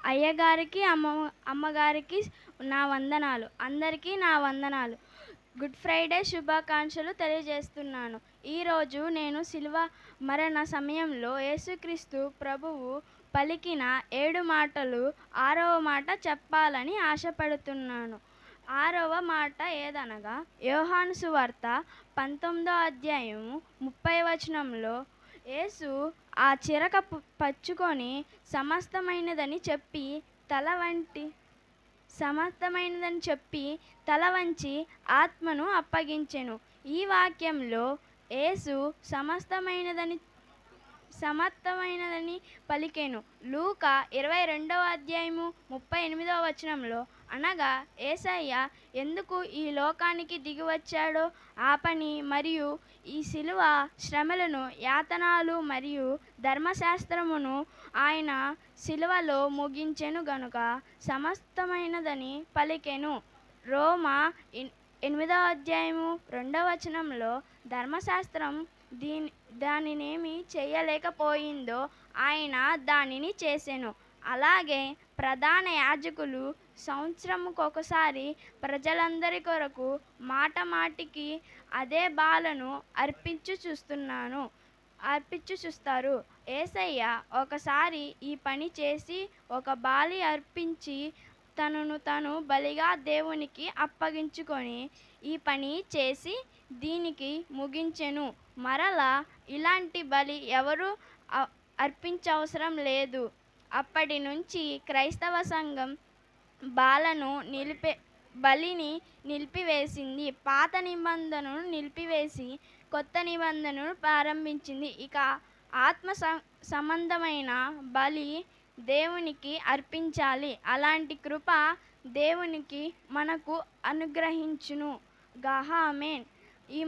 అయ్యగారికి, అమ్మగారికి నా వందనాలు. అందరికీ నా వందనాలు. గుడ్ ఫ్రైడే శుభాకాంక్షలు తెలియజేస్తున్నాను. ఈరోజు నేను శిలువ మరణ సమయంలో యేసుక్రీస్తు ప్రభువు పలికిన 7 మాటలు 6వ మాట చెప్పాలని ఆశపడుతున్నాను. 6వ మాట ఏదనగా యోహాను సువార్త 19వ అధ్యాయము 30వ వచనంలో యేసు ఆ చిరక పచ్చుకొని సమస్తమైనదని చెప్పి తల వంచి ఆత్మను అప్పగించెను. ఈ వాక్యంలో యేసు సమస్తమైనదని పలికెను. లూకా 22వ అధ్యాయము 38వ వచనంలో అనగా యేసయ్య ఎందుకు ఈ లోకానికి దిగివచ్చాడో ఆ పని మరియు ఈ శిలువ శ్రమలను, యాతనలు మరియు ధర్మశాస్త్రమును ఆయన శిలువలో ముగించెను గనుక సమస్తమైనదని పలికెను. రోమా 8వ అధ్యాయము 2వ వచనంలో ధర్మశాస్త్రం దానినేమి చేయలేకపోయిందో ఆయన దానిని చేసెను. అలాగే ప్రధాన యాజకులు సంవత్సరముకొకసారి ప్రజలందరి కొరకు మాటికి అదే బలులను అర్పించుచుస్తారు. యేసయ్య ఒకసారి ఈ పని చేసి ఒక బలి అర్పించి తనను తాను బలిగా దేవునికి అప్పగించుకొని ఈ పని చేసి దీనికి ముగించెను. మరలా ఇలాంటి బలి ఎవరు అర్పించవసరం లేదు. అప్పటి నుంచి క్రైస్తవ సంఘం బలిని నిలిపివేసింది. పాత నిబంధనను నిలిపివేసి కొత్త నిబంధనను ప్రారంభించింది. ఇక ఆత్మ సంబంధమైన బలి దేవునికి అర్పించాలి. అలాంటి కృప దేవునికి మనకు అనుగ్రహించును గాక. ఆమేన్. ఈ